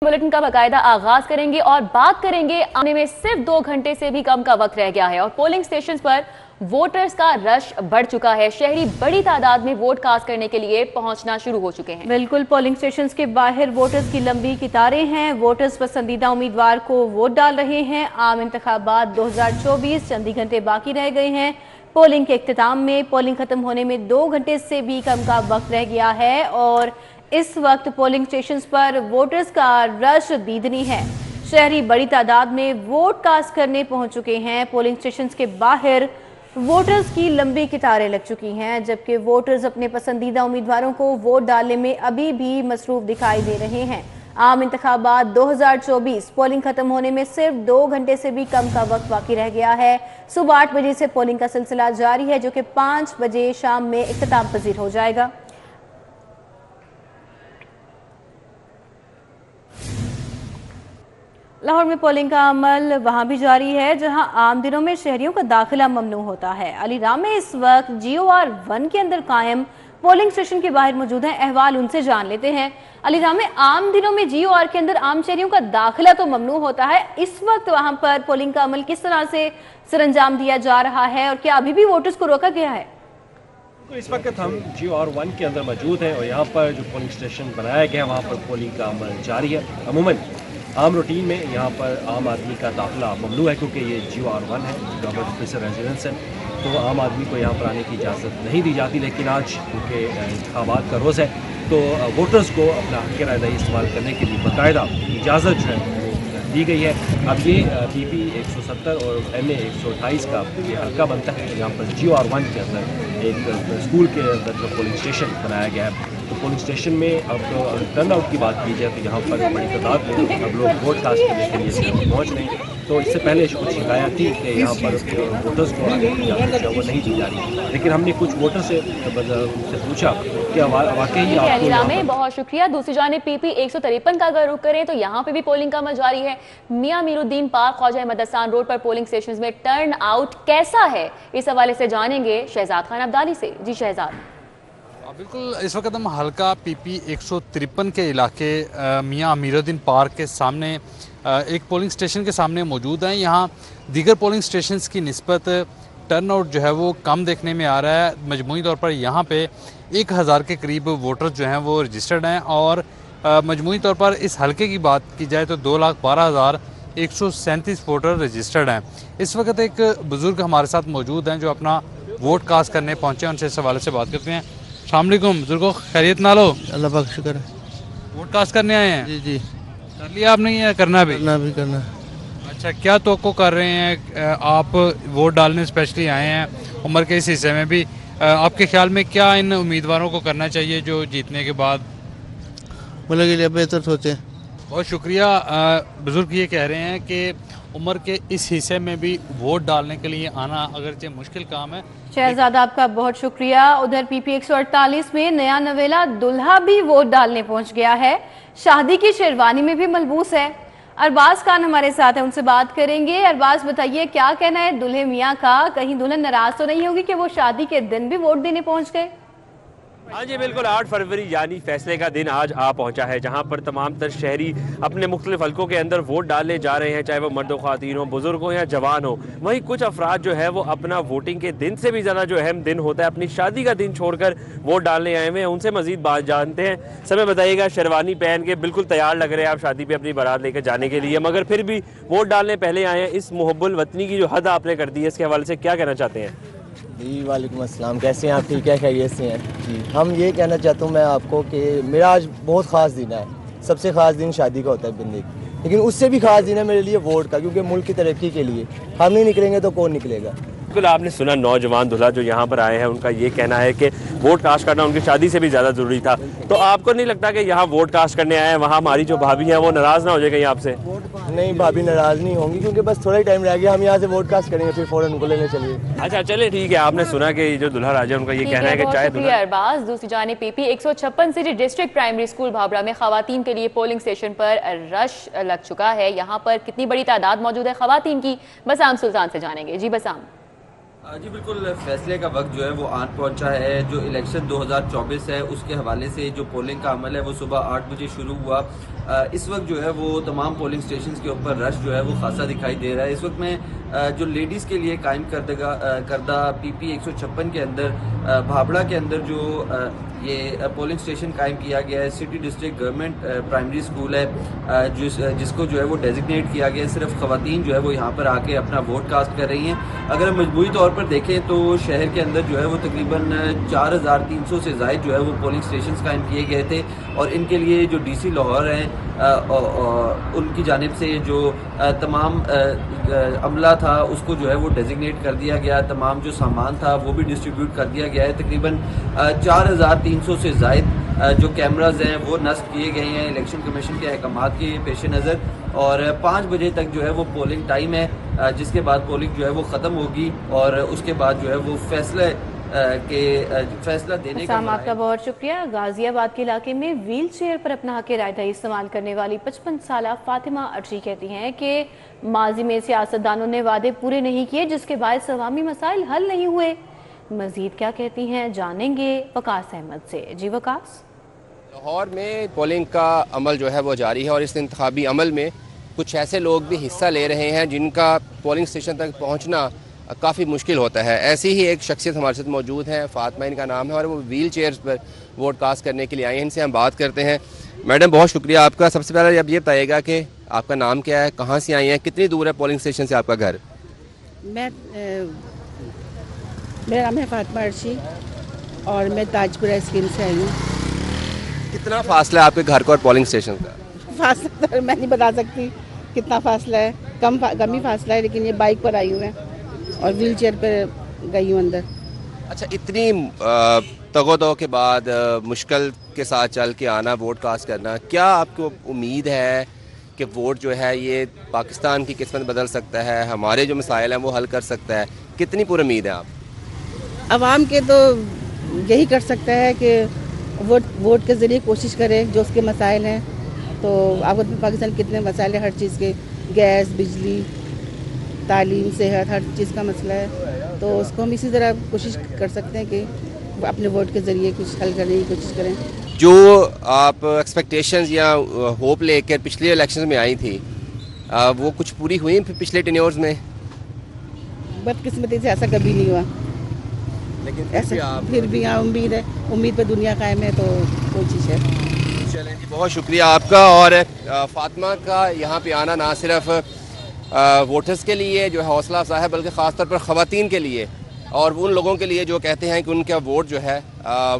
Bulletin का बाकायदा आगाज करेंगे और बात करेंगे आने में सिर्फ 2 घंटे से भी कम का वक्त रह गया है और पोलिंग स्टेशन पर वोटर्स का रश बढ़ चुका है। शहरी बड़ी तादाद में वोट कास्ट करने के लिए पहुंचना शुरू हो चुके हैं। बिल्कुल, पोलिंग स्टेशन के बाहर वोटर्स की लंबी कतारें हैं। वोटर्स पसंदीदा उम्मीदवार को वोट डाल रहे हैं। आम इंतखाबात 2024 चंद ही घंटे बाकी रह गए हैं। पोलिंग के इख्तिताम में पोलिंग खत्म होने में 2 घंटे से भी कम का वक्त रह गया है और इस वक्त पोलिंग स्टेशन पर वोटर्स का रश दीदनी है। शहरी बड़ी तादाद में वोट कास्ट करने पहुंच चुके हैं। पोलिंग स्टेशन के बाहर वोटर्स की लंबी कतारें लग चुकी हैं, जबकि वोटर्स अपने पसंदीदा उम्मीदवारों को वोट डालने में अभी भी मसरूफ दिखाई दे रहे हैं। आम इंतखाबात 2024 पोलिंग खत्म होने में सिर्फ 2 घंटे से भी कम का वक्त बाकी रह गया है। सुबह 8 बजे से पोलिंग का सिलसिला जारी है, जो कि 5 बजे शाम में इख्तिताम पजीर हो जाएगा। लाहौर में पोलिंग का अमल वहां भी जारी है, जहां आम दिनों में शहरियों का दाखिला ममनू होता है। अलीराम में इस वक्त GOR 1 के अंदर कायम पोलिंग स्टेशन के बाहर मौजूद हैं। अहवाल उनसे जान लेते हैं। अलीराम में आम दिनों में GOR के अंदर आम शहरियों का दाखिला तो ममनू होता है, इस वक्त वहां पर पोलिंग का अमल किस तरह से सरंजाम दिया जा रहा है और क्या अभी भी वोटर्स को रोका गया है? इस वक्त हम GOR 1 के अंदर मौजूद हैं और यहाँ पर जो पोलिंग स्टेशन बनाया गया है वहाँ पर पोलिंग का अमल जारी है। अमूमन आम रूटीन में यहाँ पर आम आदमी का दाखिला ममनू है, क्योंकि ये GOR 1 है, गवर्नमेंट ऑफिसर रेजिडेंस है, तो आम आदमी को यहाँ पर आने की इजाज़त नहीं दी जाती। लेकिन आज क्योंकि इंतखाबात का रोज़ है तो वोटर्स को अपना हक़ राय इस्तेमाल करने के लिए बाकायदा इजाज़त जो है दी गई है। अब ये PP 170 और MA 128 का ये हल्का बनता है। यहाँ पर GOR 1 के अंदर एक स्कूल के अंदर जो पोलिंग स्टेशन बनाया गया है, तो पोलिंग स्टेशन में अब टर्न आउट की बात की जाए तो यहाँ पर बड़ी तादाद में अब लोग वोट कास्ट करने के लिए पहुँच रहे हैं। तो इससे पहले कुछ शिकायत थी कि यहाँ पर वोटर्स को इजाज़त वो नहीं दी जा रही, लेकिन हमने कुछ वोटर से पूछा कि वाकई आपको। बहुत शुक्रिया। दूसरी जानिब PP 153 का अगर रुख करें तो यहाँ पे भी पोलिंग का अमल जारी है। मियां मीरुद्दीन पार्क ख्वाजा अहमद हसन रोड पर पोलिंग स्टेशन में टर्न आउट कैसा है, इस हवाले से जानेंगे शहजाद खान अब्दाली से। जी शहजाद। बिल्कुल, इस वक्त हम हल्का PP 153 के इलाके मियां मीरुद्दीन पार्क के सामने एक पोलिंग स्टेशन के सामने मौजूद हैं। यहाँ दीगर पोलिंग स्टेशंस की निस्बत टर्न आउट जो है वो कम देखने में आ रहा है। मजमूई तौर पर यहाँ पे 1000 के करीब वोटर जो हैं वो रजिस्टर्ड हैं और मजमूई तौर पर इस हल्के की बात की जाए तो 2,12,137 वोटर रजिस्टर्ड हैं। इस वक्त एक बुज़ुर्ग हमारे साथ मौजूद हैं जो अपना वोट कास्ट करने पहुँचे, उनसे इस हवाले से बात करते हैं। अस्सलाम वालेकुम बुजुर्गो, खैरियत ना लो? अल्लाह पाक शुक्र है। वोट कास्ट करने आए हैं? जी जी। कर लिया आपने या करना भी? करना। अच्छा, क्या तवक्को कर रहे हैं आप? वोट डालने स्पेशली आए हैं उम्र के इस हिस्से में भी, आपके ख्याल में क्या इन उम्मीदवारों को करना चाहिए जो जीतने के बाद मुल्क के लिए बेहतर सोचे? बहुत शुक्रिया। बुजुर्ग ये कह रहे हैं कि उम्र के इस हिस्से में भी वोट डालने के लिए आना अगरचे मुश्किल काम है। शहजादा आपका बहुत शुक्रिया। उधर PP 148 में नया नवेला दुल्हा भी वोट डालने पहुंच गया है। शादी की शेरवानी में भी मलबूस है। अरबाज खान हमारे साथ है, उनसे बात करेंगे। अरबाज बताइए, क्या कहना है दुल्हे मियाँ का? कहीं दुल्हन नाराज तो नहीं होगी कि वो शादी के दिन भी वोट देने पहुंच गए? हाँ जी बिल्कुल, 8 फरवरी यानी फैसले का दिन आज आ पहुंचा है, जहां पर तमाम तर शहरी अपने मुख्तलिफ हल्कों के अंदर वोट डालने जा रहे हैं, चाहे वो मर्द ख्वातीन हो, बुजुर्ग हो या जवान हो। वहीं कुछ अफराद जो है वो अपना वोटिंग के दिन से भी ज़्यादा जो अहम दिन होता है अपनी शादी का दिन छोड़कर वोट डालने आए हुए हैं। उनसे मजीद बात जानते हैं। समय बताइएगा, शेरवानी पहन के बिल्कुल तैयार लग रहे हैं आप शादी पर अपनी बारात लेकर जाने के लिए, मगर फिर भी वोट डालने पहले आए हैं। इस मुहब्बुल वतनी की जो हद आपने कर दी है, इसके हवाले से क्या कहना चाहते हैं? जी वालेकुम अस्सलाम, कैसे हैं आप? ठीक है, खैरियत से हैं जी। हम ये कहना चाहता हूँ मैं आपको कि मेरा आज बहुत ख़ास दिन है। सबसे ख़ास दिन शादी का होता है बंदे, लेकिन उससे भी ख़ास दिन है मेरे लिए वोट का, क्योंकि मुल्क की तरक्की के लिए हम नहीं निकलेंगे तो कौन निकलेगा। बिल्कुल, आपने सुना नौजवान दूल्हा जो यहाँ पर आए हैं उनका ये कहना है कि वोट कास्ट करना उनकी शादी से भी ज़्यादा ज़रूरी था। तो आपको नहीं लगता कि यहाँ वोट कास्ट करने आए हैं, वहाँ हमारी जो भाभी हैं वो नाराज़ ना हो जाए कहीं आपसे? नहीं, भाभी नाराज़ नहीं होंगी, क्योंकि बस थोड़ा ही टाइम रह गया, हम यहाँ से वोट कास्ट करेंगे, फिर फ़ौरन उनको लेने चलिए। अच्छा चले ठीक है। आपने सुना कि जो दूल्हा राजा उनका ये कहना है कि चाहे अरबाज। दूसरी जानिब PP 156 city district primary school Bhabra में खवातीन के लिए पोलिंग स्टेशन पर रश लग चुका है। यहाँ पर कितनी बड़ी तादाद मौजूद है खवातीन की, बसाम सुल्तान से जानेंगे। जी बसाम। जी बिल्कुल, फैसले का वक्त जो है वो आन पहुंचा है। जो इलेक्शन 2024 है उसके हवाले से जो पोलिंग का अमल है वो सुबह 8 बजे शुरू हुआ। इस वक्त जो है वो तमाम पोलिंग स्टेशन के ऊपर रश जो है वो खासा दिखाई दे रहा है। इस वक्त में जो लेडीज़ के लिए कायम करदा PP 156 के अंदर भाबड़ा के अंदर जो ये पोलिंग स्टेशन कायम किया गया है, city district government primary school है जिसको जो है वो डेजिग्नेट किया गया है। सिर्फ ख़वातीन जो है वो यहाँ पर आके अपना वोट कास्ट कर रही हैं। अगर हम मजबूरी तौर पर देखें तो शहर के अंदर जो है वो तकरीबन 4300 से ज़ायद जो है वो पोलिंग स्टेशन कायम किए गए थे और इनके लिए जो DC लाहौर हैं उनकी जानिब से जो तमाम अमला था उसको जो है वो डेजिग्नेट कर दिया गया। तमाम जो सामान था वो भी डिस्ट्रीब्यूट कर दिया गया है। तकरीबन 4300 से ज़ायद जो कैमराज हैं वो नस्ब किए गए हैं इलेक्शन कमीशन के अहकामात के पेश नज़र और 5 बजे तक जो है वो पोलिंग टाइम है, जिसके बाद पोलिंग जो है वो ख़त्म होगी और उसके बाद जो है वो फैसला देने का। आपका बहुत शुक्रिया। गाजियाबाद के इलाके में व्हील चेयर पर अपना हक राय दही इस्तेमाल करने वाली 55 साल फातिमा अर्शी कहती हैं कि माजी में सियासतदानों ने वादे पूरे नहीं किए जिसके बायस अवामी मसाइल हल नहीं हुए। मजीद क्या कहती हैं जानेंगे वकास अहमद से। जी वकास। लाहौर में पोलिंग का अमल जो है वो जारी है और इस इंतखाबी अमल में कुछ ऐसे लोग भी हिस्सा ले रहे हैं जिनका पोलिंग स्टेशन तक पहुंचना काफ़ी मुश्किल होता है। ऐसी ही एक शख्सियत हमारे साथ मौजूद है, फातिमा इनका नाम है और वो व्हील चेयर्स पर वोट कास्ट करने के लिए आई हैं। इनसे हम बात करते हैं। मैडम बहुत शुक्रिया आपका। सबसे पहले अब ये बताइएगा कि आपका नाम क्या है, कहाँ से आई हैं, कितनी दूर है पोलिंग स्टेशन से आपका घर? मेरा नाम है फातिमा अर्शी और मैं ताजपुरा स्कीम से आई हूँ। कितना फासला है आपके घर को और पोलिंग स्टेशन का? फासला तो मैं नहीं बता सकती कितना फासला है, कम ही फासला है, लेकिन ये बाइक पर आई हूँ मैं और व्हील चेयर पर गई हूँ अंदर। अच्छा, इतनी तगोदो के बाद मुश्किल के साथ चल के आना, वोट कास्ट करना, क्या आपको उम्मीद है कि वोट जो है ये पाकिस्तान की किस्मत बदल सकता है, हमारे जो मसाइल हैं वो हल कर सकता है? कितनी पूरी उम्मीद है आप? अवाम के तो यही कर सकता है कि वोट के ज़रिए कोशिश करें जो उसके मसाइल हैं। तो आपको पाकिस्तान कितने मसाइल हैं हर चीज़ के, गैस, बिजली, तालीम, सेहत, हर चीज़ का मसला है। तो उसको हम इसी तरह कोशिश कर सकते हैं कि अपने वोट के ज़रिए कुछ हल करने की कोशिश करें। जो आप एक्सपेक्टेशंस या होप लेकर पिछले इलेक्शन में आई थी वो कुछ पूरी हुई पिछले टेन्योर्स में? बदकिस्मती से ऐसा कभी नहीं हुआ, लेकिन ऐसा फिर भी यहाँ उम्मीद पे दुनिया कायम है, तो कोशिश है। चलें जी, बहुत शुक्रिया आपका। और फातिमा का यहाँ पे आना ना सिर्फ वोटर्स के लिए जो है हौसला अफजा है बल्कि ख़ासतौर पर ख़वातीन के लिए और उन लोगों के लिए जो कहते हैं कि उनका वोट जो है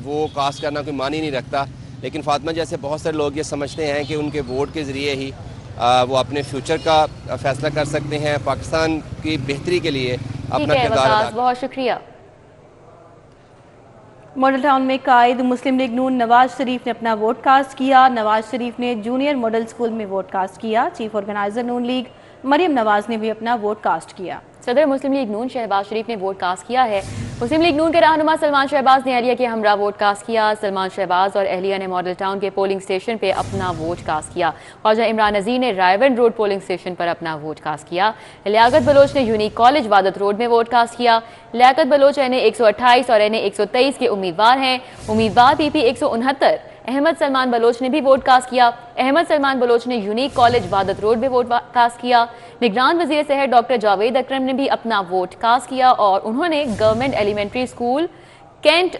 वो कास्ट करना कोई मानी नहीं रखता। लेकिन फातिमा जैसे बहुत सारे लोग ये समझते हैं कि उनके वोट के ज़रिए ही वो अपने फ्यूचर का फैसला कर सकते हैं, पाकिस्तान की बेहतरी के लिए अपना किरदार अदा। बहुत शुक्रिया। मॉडल टाउन में कायद मुस्लिम लीग नून नवाज शरीफ ने अपना वोट कास्ट किया। नवाज शरीफ ने जूनियर मॉडल स्कूल में वोट कास्ट किया। चीफ ऑर्गेनाइजर नून लीग मरियम नवाज ने भी अपना वोट कास्ट किया। सदर मुस्लिम लीग नून शहबाज शरीफ ने वोट कास्ट किया है। मुस्लिम लीग नून के रहनुमा सलमान शहबाज ने अहलिया के हमरा वोट कास्ट किया। सलमान शहबाज और अहलिया ने मॉडल टाउन के पोलिंग स्टेशन पे अपना वोट कास्ट किया। ख्वाजा इमरान नज़ीर ने रायवन रोड पोलिंग स्टेशन पर अपना वोट कास्ट किया। लियाकत बलोच ने यूनिक कॉलेज वादत रोड में वोट कास्ट किया। लियाकत बलोच NA 128 और NA 123 के उम्मीदवार हैं। उम्मीदवार PP 169 अहमद सलमान बलोच ने भी वोट कास्ट किया। अहमद सलमान बलोच ने यूनिक कॉलेज वादत रोड में वोट कास्ट किया। निगरान वजीर सेहत डॉक्टर जावेद अकरम ने भी अपना वोट कास्ट किया और उन्होंने government elementary school cantt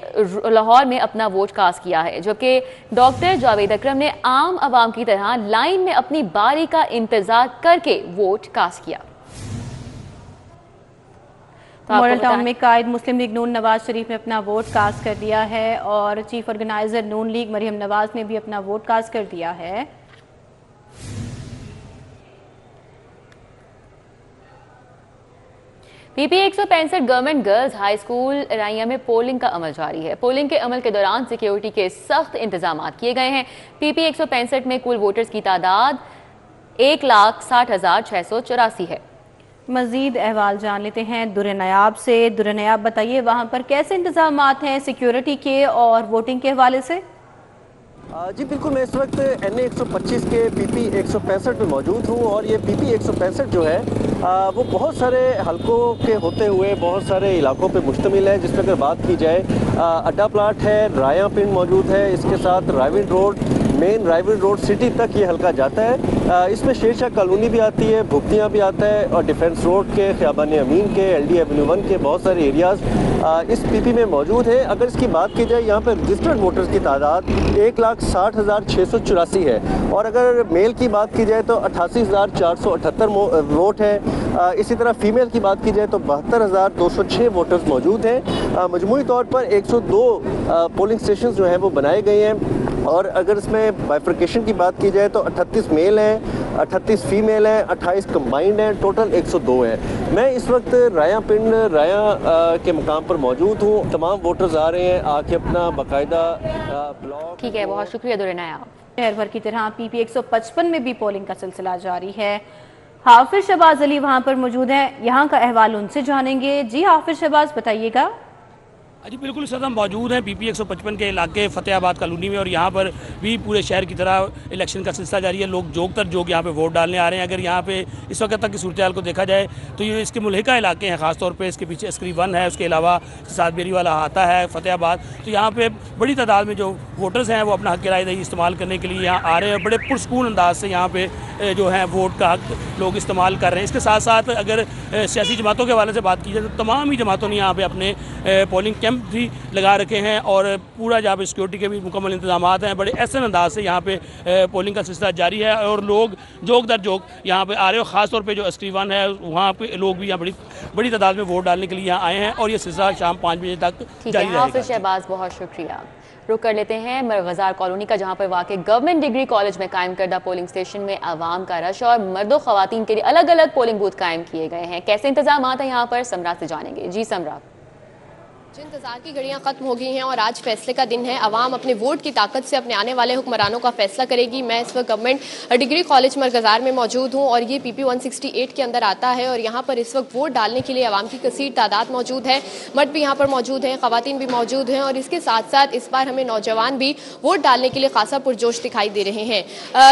Lahore में अपना वोट कास्ट किया है, जो कि डॉक्टर जावेद अकरम ने आम आवाम की तरह लाइन में अपनी बारी का इंतजार करके वोट कास्ट किया। मॉडल टाउन में कायद मुस्लिम लीग नून नवाज शरीफ ने अपना वोट कास्ट कर दिया है और चीफ ऑर्गेनाइजर नून लीग मरियम नवाज ने भी अपना वोट कास्ट कर दिया है। PP 165 government girls high school Raiya में पोलिंग का अमल जारी है। पोलिंग के अमल के दौरान सिक्योरिटी के सख्त इंतजाम किए गए हैं। PP 165 में कुल वोटर्स की तादाद 1,60,684 है। मजीद अहवाल जान लेते हैं दुर्र नयाब से। दुर्र नयाब बताइए वहाँ पर कैसे इंतजाम हैं सिक्योरिटी के और वोटिंग के हवाले से? जी बिल्कुल, मैं इस वक्त NA 125 के PP 165 में मौजूद हूँ और ये PP 165 जो है वो बहुत सारे हलकों के होते हुए बहुत सारे इलाकों पे मुश्तमिल है। जिसमें अगर बात की जाए अड्डा प्लाट है, राया पिंड मौजूद है, इसके साथ Raiwind road, main Raiwind road city तक ये हल्का जाता है। इसमें शेरशाह कॉलोनी भी आती है, भुगतियाँ भी आता है और डिफेंस रोड के, ख़ियाबान अमीन के, LD एवेन्यू 1 के बहुत सारे एरियाज़ इस PP में मौजूद है। अगर इसकी बात की जाए यहाँ पर रजिस्टर्ड वोटर्स की तादाद 1,60,684 है और अगर मेल की बात की जाए तो 88,478 वोट है। इसी तरह फीमेल की बात की जाए तो 72,206 वोटर्स मौजूद हैं। मजमूई तौर पर 102 पोलिंग स्टेशन जो हैं वो बनाए गए हैं और अगर इसमें बाइफर्केशन की बात की जाए तो 38 मेल हैं, 38 फीमेल हैं, 28 कंबाइंड हैं, टोटल 102 हैं। मैं इस वक्त राया पिंड के मुकाम पर मौजूद हूँ। तमाम वोटर्स आ रहे हैं आके अपना बाकायदा ब्लॉक। ठीक है, बहुत शुक्रिया दुरेनाया। शहर भर की तरह PP 155 में भी पोलिंग का सिलसिला जारी है। हाफिज शहबाज अली वहां पर मौजूद हैं, यहाँ का अहवाल उनसे जानेंगे। जी हाफिज शहबाज, बताइएगा। जी बिल्कुल सर, हम मौजूद हैं PP 155 के इलाके फतेहाबाद कॉलोनी में और यहाँ पर भी पूरे शहर की तरह इलेक्शन का सिलसिला जारी है। लोग जोग तर जोग यहाँ पे वोट डालने आ रहे हैं। अगर यहाँ पे इस वक्त तक की सूरत हाल को देखा जाए तो ये इसके मुल्हिका इलाके हैं, ख़ासतौर पे इसके पीछे अस्करी 1 है, उसके अलावा सातबेरी वाला आता है फतेहाबाद। तो यहाँ पे बड़ी तादाद में जो वोटर्स हैं वो अपना हक रायदही इस्तेमाल करने के लिए यहाँ आ रहे हैं। बड़े पुरसकून अंदाज से यहाँ पे जो है वोट का हक लोग इस्तेमाल कर रहे हैं। इसके साथ साथ अगर सियासी जमातों के हवाले से बात की जाए तो तमाम ही जमातों ने यहाँ पे अपने पोलिंग कैंप भी लगा रखे हैं और पूरा जहाँ पे सिक्योरिटी के भी मुकम्मल इंतजाम हैं। बड़े ऐसे अंदाज से यहाँ पे पोलिंग का सिलसिला जारी है और लोग जोग दर जोग यहाँ पे आ रहे हो। ख़ासतौर पे जो अस्करी 1 है वहाँ पे लोग भी यहाँ बड़ी तादाद में वोट डालने के लिए यहाँ आए हैं और ये सिलसिला शाम 5 बजे तक जारी रहेगा। हाफिज शहबाज, बहुत शुक्रिया। रुक कर लेते हैं मरगजार कॉलोनी का, जहाँ पर वाक़ गवर्नमेंट डिग्री कॉलेज में कायम करदा पोलिंग स्टेशन में आवाम का रश और मर्दों ख़वातीन के लिए अलग अलग पोलिंग बूथ कायम किए गए हैं। कैसे इंतजाम हैं यहाँ पर, समरा से जानेंगे। जी समरा। इंतजार की घड़ियां खत्म हो गई हैं और आज फैसले का दिन है। आवाम अपने वोट की ताकत से अपने आने वाले हुक्मरानों का फैसला करेगी। मैं इस वक्त गवर्नमेंट डिग्री कॉलेज मरगजार में मौजूद हूं और ये PP 168 के अंदर आता है और यहाँ पर इस वक्त वोट डालने के लिए आवाम की कसीर तादाद मौजूद है। मर्द भी यहाँ पर मौजूद हैं, खवातीन भी मौजूद हैं और इसके साथ साथ इस बार हमें नौजवान भी वोट डालने के लिए खासा पुरजोश दिखाई दे रहे हैं।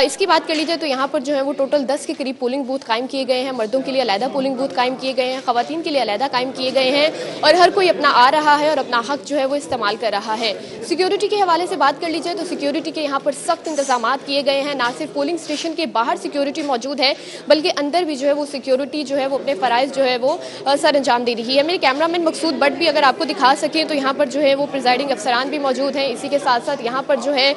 इसकी बात कर लीजिए तो यहाँ पर जो है वो टोटल 10 के करीब पोलिंग बूथ कायम किए गए हैं। मर्दों के लिए अलहदा पोलिंग बूथ कायम किए गए हैं, खवातीन के लिए अलहदा कायम किए गए हैं और हर कोई अपना आ रहा है और अपना हक जो है वो इस्तेमाल कर रहा है। सिक्योरिटी के हवाले से बात कर लीजिए तो सिक्योरिटी के यहाँ पर सख्त इंतजाम किए गए हैं। ना सिर्फ पोलिंग स्टेशन के बाहर सिक्योरिटी मौजूद है बल्कि अंदर भी जो है वो सिक्योरिटी जो है वो अपने फ़राइज़ जो है वो सर अंजाम दे रही है। मेरे कैमरामैन मकसूद बट भी अगर आपको दिखा सकें तो यहाँ पर जो है वो प्रिजाइडिंग अफसरान भी मौजूद हैं। इसी के साथ साथ यहाँ पर जो है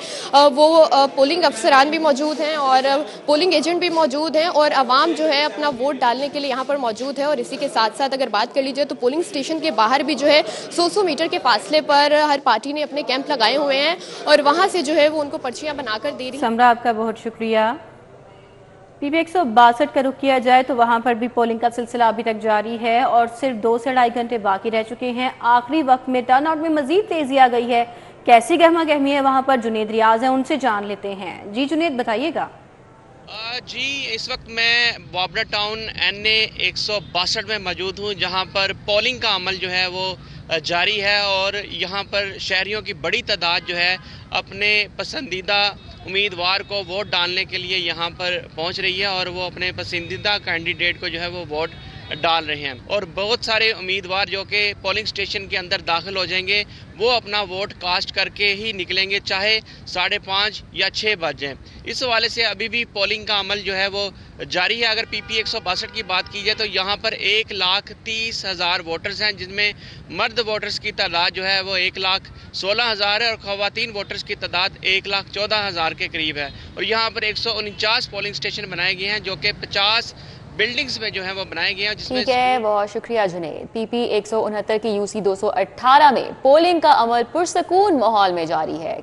वो पोलिंग अफसरान भी मौजूद हैं और पोलिंग एजेंट भी मौजूद हैं और आवाम जो है अपना वोट डालने के लिए यहाँ पर मौजूद है। और इसी के साथ साथ अगर बात कर लीजिए तो पोलिंग स्टेशन के बाहर भी जो है 100 मीटर के फासले पर हर पार्टी ने अपने कैंप लगाए हुए हैं और वहां से जो है वो उनको पर्चियां बनाकर दे रही। समरा, आपका बहुत शुक्रिया। PP 162 का रुख किया जाए तो वहां पर भी पोलिंग का सिलसिला अभी तक जारी है और सिर्फ 2 से ढाई घंटे बाकी रह चुके हैं। आखिरी वक्त में टर्नआउट में मजीद तेजी आ गई है। कैसी गहमा गहमी है वहां पर, जुनेद रियाज है, उनसे जान लेते हैं। जी जुनेद, बताइएगा। जी, इस वक्त मैं बाबरा टाउन NA 162 में मौजूद हूँ जहाँ पर पोलिंग का अमल जो है वो जारी है और यहाँ पर शहरियों की बड़ी तादाद जो है अपने पसंदीदा उम्मीदवार को वोट डालने के लिए यहाँ पर पहुँच रही है और वो अपने पसंदीदा कैंडिडेट को जो है वो वोट डाल रहे हैं और बहुत सारे उम्मीदवार जो कि पोलिंग स्टेशन के अंदर दाखिल हो जाएंगे वो अपना वोट कास्ट करके ही निकलेंगे, चाहे 5:30 या 6 बज जाएं। इस हवाले से अभी भी पोलिंग का अमल जो है वो जारी है। अगर PP 162 की बात की जाए तो यहाँ पर 1,30,000 वोटर्स हैं जिनमें मर्द वोटर्स की तादाद जो है वो 1,16,000 है और खवातीन वोटर्स की तादाद 1,14,000 के करीब है। और यहाँ पर 149 पोलिंग स्टेशन बनाए गए हैं जो कि 50 बिल्डिंग्स में जो है वो बनाए गए हैं। ठीक है, बहुत शुक्रिया जुनेद। PP 169 की UC 218 में पोलिंग का अमल पुरसकून माहौल में जारी है।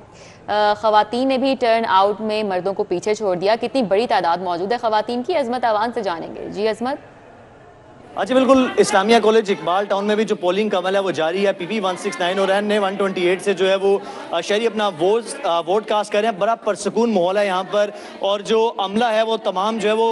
खवातीन ने भी टर्न आउट में मर्दों को पीछे छोड़ दिया। कितनी बड़ी तादाद मौजूद है खवातीन की, अजमत आवान से जानेंगे। जी अजमत। अच्छा बिल्कुल, इस्लामिया कॉलेज इकबाल टाउन में भी जो पोलिंग का अमल है वो जारी है। PP 169 और NA 128 से जो है वो शहरी अपना वोट कास्ट कर रहे हैं। बड़ा परसकून माहौल है यहाँ पर और जो अमला है वो तमाम जो है वो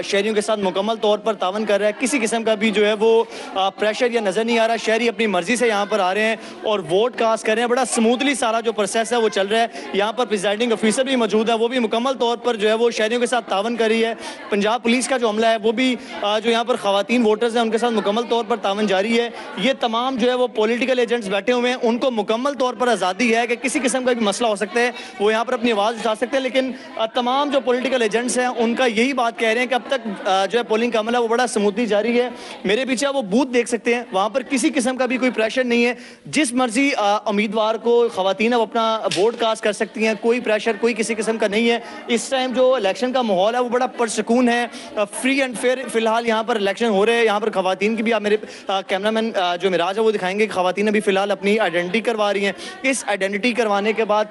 शहरियों के साथ मुकम्मल तौर पर तावन कर रहा है। किसी किस्म का भी जो है वो प्रेशर या नज़र नहीं आ रहा। शहरी अपनी मर्जी से यहाँ पर आ रहे हैं और वोट कास्ट कर रहे हैं। बड़ा स्मूथली सारा जो प्रोसेस है वो चल रहा है। यहाँ पर प्रिजाइडिंग ऑफिसर भी मौजूद है, वो भी मुकम्मल तौर पर जो है वो शहरियों के साथ तावन कर रही है। पंजाब पुलिस का जो अमला है वो भी जो यहाँ पर खवातीन वोटर्स हैं उनके साथ मुकम्मल तौर पर तावन जारी है। ये तमाम जो है वो पॉलिटिकल एजेंट्स बैठे हुए हैं, उनको मुकम्मल तौर पर आज़ादी है कि किसी किस्म का भी मसला हो सकता है वो यहाँ पर अपनी आवाज़ उठा सकते हैं। लेकिन तमाम जो पॉलिटिकल एजेंट्स हैं उनका यही बात कह रहे हैं कि अब तक जो है पोलिंग का अमल है वो बड़ा स्मूथली जारी है। मेरे पीछे वो बूथ देख सकते हैं, वहाँ पर किसी किस्म का भी कोई प्रेशर नहीं है। जिस मर्जी उम्मीदवार को खवातीन अब अपना वोट कास्ट कर सकती हैं, कोई प्रेशर कोई किसी किस्म का नहीं है। इस टाइम जो इलेक्शन का माहौल है वो बड़ा पुरसकून है, फ्री एंड फेयर फिलहाल यहाँ पर इलेक्शन हो रहे हैं। यहाँ पर खवातीन की भी आप मेरे कैमरामैन जो मिराज है वो दिखाएंगे कि खवातीन अभी फिलहाल अपनी आइडेंटिटी करवा रही हैं। इस आइडेंटिटी करवाने के बाद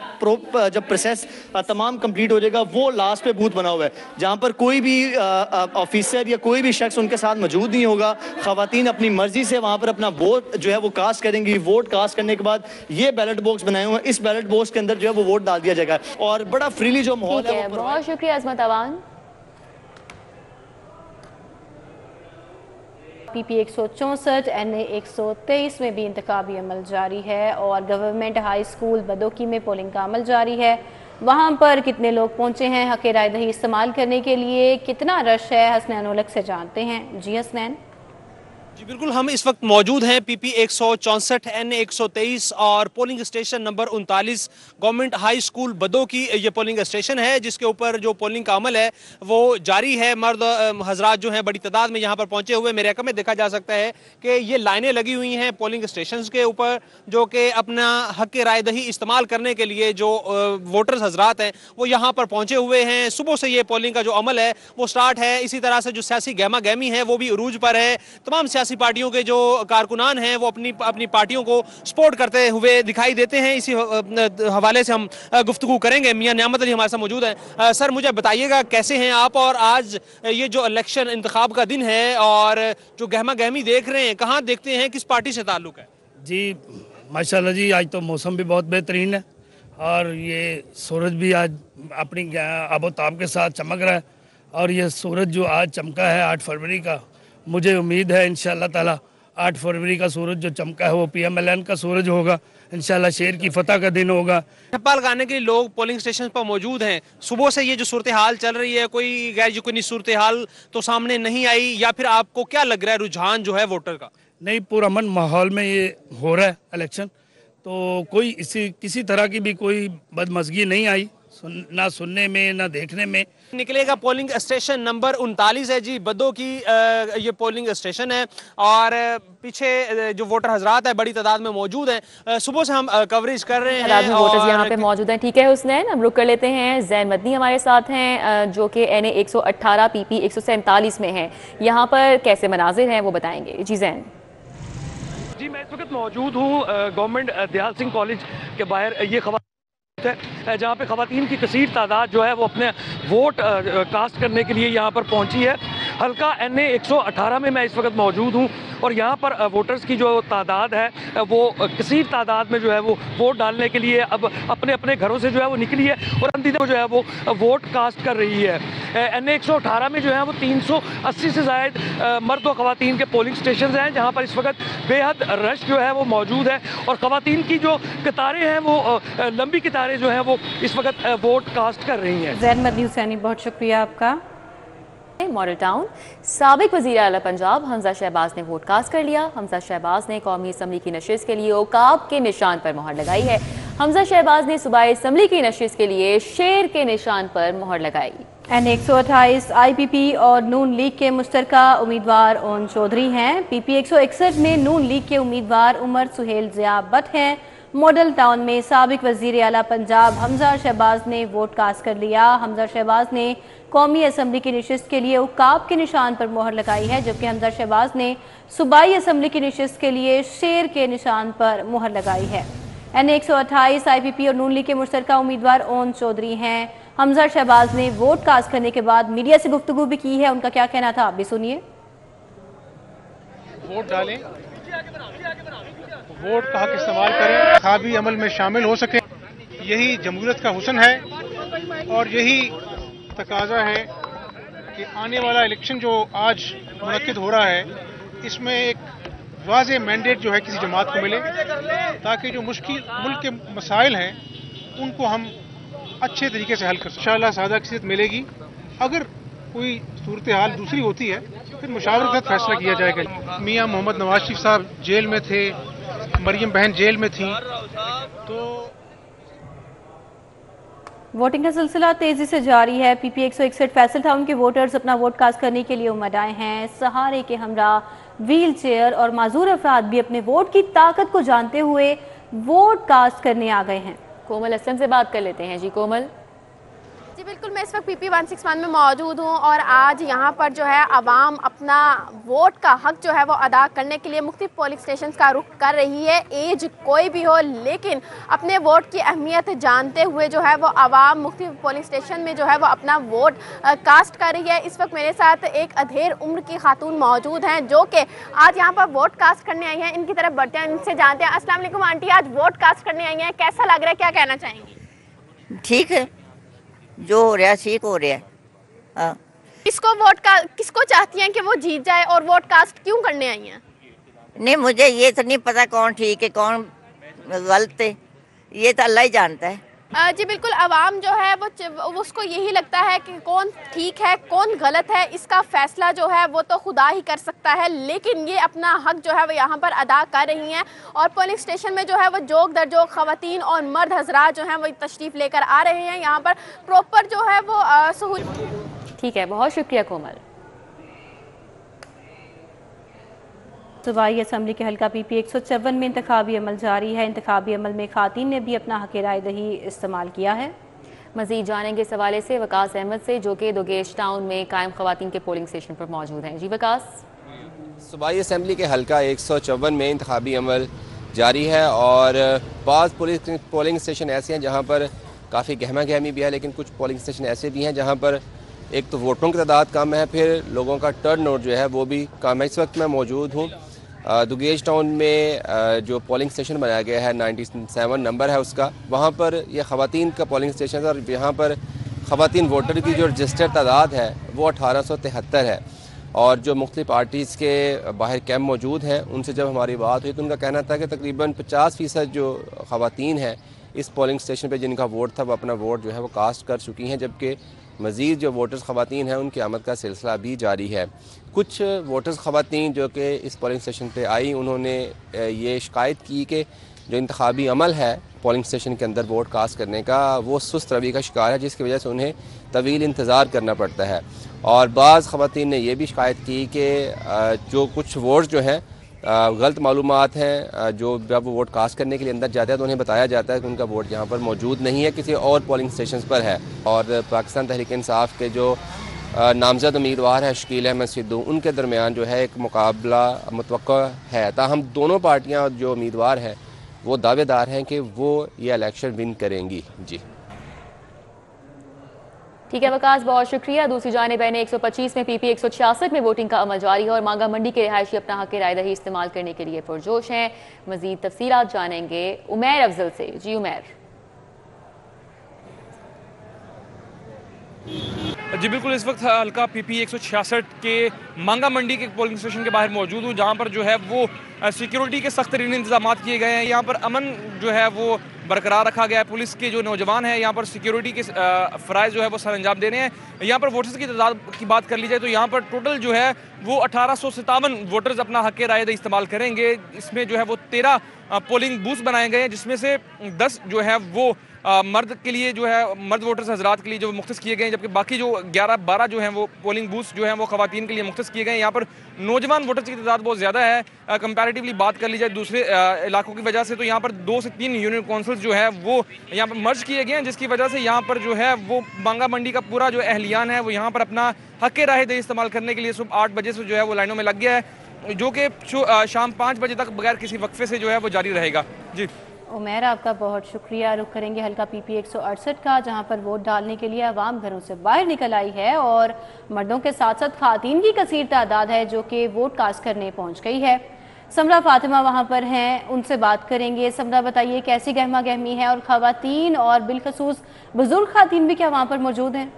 जब प्रोसेस तमाम कंप्लीट हो जाएगा वो लास्ट पे बूथ बना हुआ है जहाँ पर कोई भी ऑफिसर या कोई भी शख्स उनके साथ मौजूद नहीं होगा। खवातीन अपनी मर्जी से वहाँ पर अपना वोट जो है वो कास्ट करेंगी। वोट कास्ट करने के बाद ये बैलेट बॉक्स बनाए हुए हैं, इस बैलेट बॉक्स के अंदर जो है वो वोट डाल दिया जाएगा और बड़ा फ्रीली जो माहौल है। बहुत शुक्रिया अजमत अवान। PP 164 NA 123 में भी इंतखाबी अमल जारी है और गवर्नमेंट हाई स्कूल बदोकी में पोलिंग का अमल जारी है। वहां पर कितने लोग पहुंचे हैं हक राय दही इस्तेमाल करने के लिए, कितना रश है, हसनैन ओलग से जानते हैं। जी हसनैन। जी बिल्कुल, हम इस वक्त मौजूद हैं PP 164 NA 123 और polling station number 39 government high school Bado की ये पोलिंग स्टेशन है जिसके ऊपर जो पोलिंग का अमल है वो जारी है। मर्द हजरात जो हैं बड़ी तादाद में यहाँ पर पहुँचे हुए मेरे हक़ में देखा जा सकता है कि ये लाइनें लगी हुई हैं पोलिंग स्टेशन के ऊपर जो कि अपना हक राय दही इस्तेमाल करने के लिए जो वोटर्स हजरात हैं वो यहाँ पर पहुँचे हुए हैं। सुबह से ये पोलिंग का जो अमल है वो स्टार्ट है। इसी तरह से जो सियासी गहमा गहमी है वो भी उरूज पर है। तमाम सियासी पार्टियों के जो कारकुनान हैं वो अपनी पार्टियों को सपोर्ट करते हुए दिखाई देते हैं। इसी हवाले से हम गुफ्तगू करेंगे। मियां नियामत अली हमारे साथ मौजूद हैं। सर मुझे बताइएगा कैसे हैं आप और आज ये जो इलेक्शन इंतखाब का दिन है और जो गहमा गहमी देख रहे हैं कहाँ देखते हैं, किस पार्टी से ताल्लुक है? जी माशाल्लाह जी, आज तो मौसम भी बहुत बेहतरीन है और ये सूरज भी आज अपनी आबोताब के साथ चमक रहा है और ये सूरज जो आज चमका है 8 फरवरी का, मुझे उम्मीद है इंशाअल्लाह ताला 8 फरवरी का सूरज जो चमका है वो PMLN का सूरज होगा। इंशाअल्लाह शेर की फतह का दिन होगा। ठप्पा लगाने के लिए लोग पोलिंग स्टेशन पर मौजूद हैं। सुबह से ये जो सूरत हाल चल रही है, कोई गैर यकीनी सूरत हाल तो सामने नहीं आई या फिर आपको क्या लग रहा है रुझान जो है वोटर का? नहीं, पुरअमन माहौल में ये हो रहा है इलेक्शन, तो कोई किसी तरह की भी कोई बदमज़गी नहीं आई, ना सुनने में ना देखने में। निकलेगा पोलिंग स्टेशन नंबर 39 है जी, बदो की ये पोलिंग स्टेशन है और पीछे जो वोटर हजरात है बड़ी तादाद में मौजूद हैं। सुबह से हम कवरेज कर रहे हैं। वोटर्स यहाँ पे मौजूद हैं। ठीक है हुसनैन, हम रुक कर लेते हैं। जैन मदनी हमारे साथ हैं जो कि NA 118 PP 147 में है। यहाँ पर कैसे मनाजिर हैं वो बताएंगे। जी जैन। जी मैं इस वक्त मौजूद हूँ गवर्नमेंट दयाल सिंह कॉलेज के बाहर। ये खबर है जहाँ पे खवातीन की कसीर तादाद जो है वो अपने वोट कास्ट करने के लिए यहाँ पर पहुँची है। हल्का NA 118 में मैं इस वक्त मौजूद हूँ और यहाँ पर वोटर्स की जो तादाद है वो कसीर तादाद में जो है वो वोट डालने के लिए अब अपने अपने घरों से जो है वो निकली है और अंदीदा जो है वो वोट कास्ट कर रही है। NA 118 में जो है वो 380 से ज़ायद मर्द व ख़वातीन के पोलिंग स्टेशन हैं जहाँ पर इस वक्त बेहद रश जो है वो मौजूद है और ख़वातीन की जो कतारें हैं वो लंबी कतारें जो हैं वो इस वक्त वोट कास्ट कर रही हैं। जैन मदनी हुसैनी, बहुत शुक्रिया आपका। मॉडल टाउन साबिक वज़ीर आला पंजाब हमजा शहबाज ने वोट कास्ट कर लिया। हमजा शहबाज ने कौमी असम्बली की नशिस्त के लिए औकाब के निशान पर मोहर लगाई है। हमजा शहबाज ने सूबाई असम्बली की नशिस्त के लिए शेर के निशान पर मोहर लगाई। NA 128 IPP और नून लीग के मुश्तरका उम्मीदवार ओन चौधरी हैं। PP 161 में नून लीग के उम्मीदवार उमर सुहेल ज़िया भट्ट हैं। मॉडल टाउन में साबिक वज़ीर आला पंजाब हमजा शहबाज ने वोट कास्ट कर लिया। हमजा शहबाज ने कौमी असम्बली की नशिस्त के लिए औकाब के निशान पर मोहर लगाई है, जबकि हमजा शहबाज ने सूबाई असम्बली की नशिस्त के लिए शेर के निशान पर मोहर लगाई है। NA 128 IPP और नून लीग के मुश्तरका उम्मीदवार ओन चौधरी हैं। हमजा शहबाज ने वोट कास्ट करने के बाद मीडिया से गुफ्तगू भी की है, उनका क्या कहना था आप भी सुनिए। वोट डालें, वोट का हक इस्तेमाल करें, इंतखाबी अमल में शामिल हो सकें। यही जमहूरियत का हुस्न है और यही तकाजा है कि आने वाला इलेक्शन जो आज मुनक्किद हो रहा है, इसमें एक वाज़ेह मैंडेट जो है किसी जमात को मिले, ताकि जो मुश्किल मुल्क के मसाइल हैं उनको हम अच्छे तरीके से हल कर सकें। इंशाअल्लाह सादा अक्सरियत मिलेगी। अगर कोई सूरत हाल दूसरी होती है फिर मुशावरत के साथ फैसला किया जाएगा। मियां मोहम्मद नवाज शरीफ साहब जेल में थे, मरियम बहन जेल में थी, तो वोटिंग का सिलसिला तेजी से जारी है। पीपी 161 फैसल टाउन के वोटर्स अपना वोट कास्ट करने के लिए उमड़ आए हैं। सहारे के हमरा व्हील चेयर और माजूर अफराद भी अपने वोट की ताकत को जानते हुए वोट कास्ट करने आ गए हैं। कोमल हसन से बात कर लेते हैं। जी कोमल। जी बिल्कुल, मैं इस वक्त PP 161 में मौजूद हूँ और आज यहाँ पर जो है आवाम अपना वोट का हक जो है वो अदा करने के लिए मुख्तलिफ पोलिंग स्टेशन का रुख कर रही है। एज कोई भी हो, लेकिन अपने वोट की अहमियत जानते हुए जो है वो आवाम मुख्तलिफ पोलिंग स्टेशन में जो है वो अपना वोट कास्ट कर रही है। इस वक्त मेरे साथ एक अधेड़ उम्र की खातून मौजूद हैं जो कि आज यहाँ पर वोट कास्ट करने आई हैं। इनकी तरफ बढ़ते हैं, इनसे जानते हैं। अस्सलाम वालेकुम आंटी, आज वोट कास्ट करने आई हैं, कैसा लग रहा है, क्या कहना चाहेंगी? ठीक है, जो हो रहा है ठीक हो रहा है। हाँ। किसको चाहती हैं कि वो जीत जाए और वोट कास्ट क्यों करने आई हैं? नहीं, मुझे ये तो नहीं पता कौन ठीक है कौन गलत है, ये तो अल्लाह ही जानता है। जी बिल्कुल, आवाम जो है वो उसको यही लगता है कि कौन ठीक है कौन गलत है, इसका फैसला जो है वो तो खुदा ही कर सकता है। लेकिन ये अपना हक जो है वो यहाँ पर अदा कर रही हैं और पोलिंग स्टेशन में जो है वो जोक दर जोक खवातीन और मर्द हजरात जो हैं वो तशरीफ लेकर आ रहे हैं। यहाँ पर प्रॉपर जो है वो सहूलत। ठीक है, बहुत शुक्रिया कोमल। सूबाई असम्बली के हल्का PP 154 में इंतखाबी अमल जारी है। इंतखाबी अमल में खातीन ने भी अपना हक राय दही इस्तेमाल किया है। मजीद जानेंगे इस हवाले से वकास अहमद से, जो कि दुगेश टाउन में कायम खवातीन के पोलिंग स्टेशन पर मौजूद हैं। जी वकास। सूबाई असम्बली के हल्का 154 में इंतखाबी अमल जारी है और बाज़ पोलिंग स्टेशन ऐसे हैं जहाँ पर काफ़ी गहमा गहमी भी है, लेकिन कुछ पोलिंग स्टेशन ऐसे भी हैं जहाँ पर एक तो वोटरों की तादाद कम है, फिर लोगों का टर्न आउट जो है वो भी कम है। इस वक्त मैं मौजूद हूँ दुगेश टाउन में, जो पोलिंग स्टेशन बनाया गया है 97 नंबर है उसका, वहाँ पर यह ख़वातीन का पोलिंग स्टेशन है और यहाँ पर ख़वातीन वोटर की जो रजिस्टर्ड तादाद है वो 1873 है। और जो मुख्तलिफ पार्टीज़ के बाहर कैंप मौजूद हैं उनसे जब हमारी बात हुई तो उनका कहना था कि तकरीबन 50% जो ख़वातीन हैं इस पोलिंग स्टेशन पर जिनका वोट था वो अपना वोट जो है वो कास्ट कर चुकी हैं, जबकि मज़ीद जो वोटर्स ख़वातीन हैं उनकी आमद का सिलसिला भी जारी है। कुछ वोटर्स ख़वातीन जो कि इस पोलिंग स्टेशन पे आई, उन्होंने ये शिकायत की कि जो इंतखाबी अमल है पोलिंग स्टेशन के अंदर वोट कास्ट करने का वो सुस्त रवि का शिकार है, जिसकी वजह से उन्हें तवील इंतज़ार करना पड़ता है। और बाज़ ख़वातीन ने यह भी शिकायत की कि जो कुछ वोट जो हैं गलत मालूमात हैं, जो जब वो वोट कास्ट करने के लिए अंदर जाते हैं तो उन्हें बताया जाता है कि उनका वोट यहाँ पर मौजूद नहीं है, किसी और पोलिंग स्टेशन पर है। और पाकिस्तान तहरीक इंसाफ के जो नामजद उम्मीदवार है शकील अहमद सिद्धू, उनके दरमियान जो है एक मुकाबला मुतवक्का है। ताहम दोनों पार्टियाँ जो उम्मीदवार हैं वो दावेदार हैं कि वो ये इलेक्शन विन करेंगी। जी ठीक है वकास, बहुत शुक्रिया। दूसरी जानिब NA 125 में PP 166 में वोटिंग का अमल जारी है और मांगा मंडी के रिहायशी अपना हक राय दही इस्तेमाल करने के लिए पुरजोश हैं। मजीद तफसीलात जानेंगे उमैर अफजल से। जी उमैर। जी बिल्कुल, इस वक्त हल्का PP 166 के मांगा मंडी के पोलिंग स्टेशन के बाहर मौजूद हूँ, जहाँ पर जो है वो सिक्योरिटी के सख्त तरीन इंतजाम किए गए हैं। यहाँ पर अमन जो है वो बरकरार रखा गया है। पुलिस के जो नौजवान हैं यहाँ पर सिक्योरिटी के फ़राइज़ जो है वो सर अंजाम देने हैं। यहाँ पर वोटर्स की तादाद की बात कर ली जाए तो यहाँ पर टोटल जो है वो 1857 वोटर्स अपना हक राय दही इस्तेमाल करेंगे। इसमें जो है वो 13 पोलिंग बूथ बनाए गए हैं, जिसमें से 10 जो है वो मर्द के लिए जो है मर्द वोटर्स हजरात के लिए जो मुख्तस किए गए हैं, जबकि बाकी जो 11-12 जो हैं वो पोलिंग बूथ्स जो हैं वो खवातीन के लिए मुख्तस किए गए हैं। यहाँ पर नौजवान वोटर्स की तादाद बहुत ज़्यादा है। कंपैरेटिवली बात कर ली जाए दूसरे इलाकों की वजह से तो यहाँ पर 2 से 3 यूनियन काउंसिल्स जो है वो यहाँ पर मर्ज किए गए हैं, जिसकी वजह से यहाँ पर जो है वो मांगा मंडी का पूरा जो अहलियान है वो यहाँ पर अपना हक राय दही इस्तेमाल करने के लिए सुबह 8 बजे से जो है वो लाइनों में लग गया है, जो कि शाम 5 बजे तक बगैर किसी वक्फे से जो है वो जारी रहेगा। जी उमैर, आपका बहुत शुक्रिया। रुख करेंगे हल्का पीपी 168 का, जहां पर वोट डालने के लिए आवाम घरों से बाहर निकल आई है और मर्दों के साथ साथ खातन की कसीर तादाद है जो कि वोट कास्ट करने पहुंच गई है। समरा फातिमा वहां पर हैं, उनसे बात करेंगे। समरा, बताइए कैसी गहमा गहमी है और खवातीन और बिलखसूस बुजुर्ग खातन भी क्या वहां पर मौजूद हैं?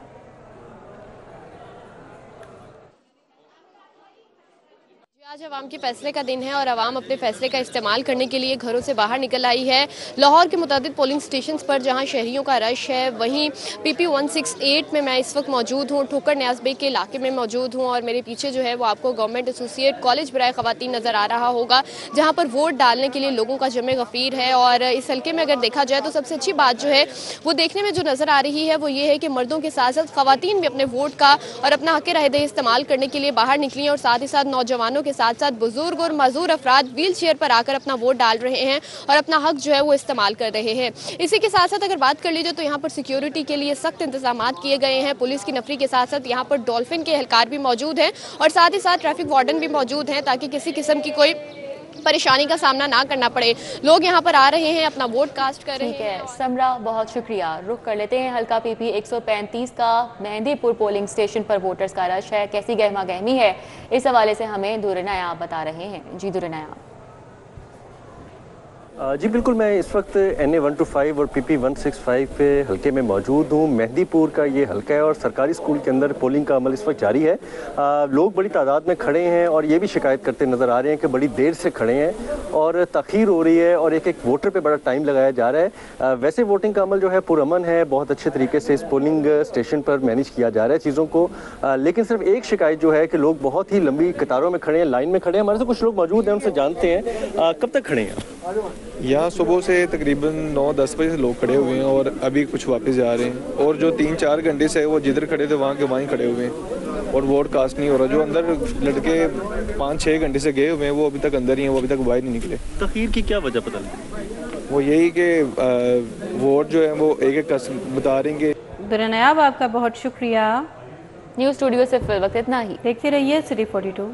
आज आवाम के फैसले का दिन है और आवाम अपने फैसले का इस्तेमाल करने के लिए घरों से बाहर निकल आई है। लाहौर के मुताबिक पोलिंग स्टेशन पर जहां शहरियों का रश है, वहीं पीपी 168 में मैं इस वक्त मौजूद हूं। ठोकर न्याज बेग के इलाके में मौजूद हूं और मेरे पीछे जो है वो आपको गवर्नमेंट एसोसिएट कॉलेज बराए खवातीन नज़र आ रहा होगा, जहाँ पर वोट डालने के लिए लोगों का जमे गफीर है। और इस हल्के में अगर देखा जाए तो सबसे अच्छी बात जो है वो देखने में जो नज़र आ रही है वो ये है कि मर्दों के साथ साथ खवातीन भी अपने वोट का और अपना हक राय इस्तेमाल करने के लिए बाहर निकली हैं और साथ ही साथ नौजवानों के साथ साथ बुजुर्ग और मजदूर अफराद व्हील चेयर पर आकर अपना वोट डाल रहे हैं और अपना हक जो है वो इस्तेमाल कर रहे हैं। इसी के साथ साथ अगर बात कर लीजिए तो यहाँ पर सिक्योरिटी के लिए सख्त इंतजाम किए गए हैं। पुलिस की नफरी के साथ साथ यहाँ पर डॉल्फिन के एहलकार भी मौजूद हैं और साथ ही साथ ट्रैफिक वार्डन भी मौजूद हैं ताकि किसी किस्म की कोई परेशानी का सामना ना करना पड़े। लोग यहाँ पर आ रहे हैं, अपना वोट कास्ट कर रहे हैं। समरा, बहुत शुक्रिया। रुख कर लेते हैं हल्का पीपी 135 का। मेहंदीपुर पोलिंग स्टेशन पर वोटर्स का रश है, कैसी गहमा गहमी है, इस हवाले से हमें दुरनायाब बता रहे हैं। जी दुरनायाब। जी बिल्कुल, मैं इस वक्त NA 125 और PP 165 पे हल्के में मौजूद हूँ। मेहंदीपुर का ये हल्का है और सरकारी स्कूल के अंदर पोलिंग का अमल इस वक्त जारी है। लोग बड़ी तादाद में खड़े हैं और ये भी शिकायत करते नज़र आ रहे हैं कि बड़ी देर से खड़े हैं और तख़ीर हो रही है और एक एक वोटर पे बड़ा टाइम लगाया जा रहा है। वैसे वोटिंग का अमल जो है पुरअमन है, बहुत अच्छे तरीके से इस पोलिंग स्टेशन पर मैनेज किया जा रहा है चीज़ों को, लेकिन सिर्फ एक शिकायत जो है कि लोग बहुत ही लंबी कतारों में खड़े हैं, लाइन में खड़े हैं। हमारे से कुछ लोग मौजूद हैं, उनसे जानते हैं कब तक खड़े हैं। यहाँ सुबह से तकरीबन 9-10 बजे से लोग खड़े हुए हैं और अभी कुछ वापस जा रहे हैं और जो 3-4 घंटे से वो जिधर खड़े थे वहाँ के वहीं खड़े हुए हैं और वोट कास्ट नहीं हो रहा। जो अंदर लड़के 5-6 घंटे से गए हुए हैं वो अभी तक अंदर ही हैं, वो अभी तक बाहर नहीं निकले। तखीर की क्या वजह पता लगी? वो यही कि वोट जो है वो एक एक बता रहे। दुरनायाब, आपका बहुत शुक्रिया। न्यूज़ स्टूडियो से फिल वक्त इतना ही। देखते रहिए सिटी 42।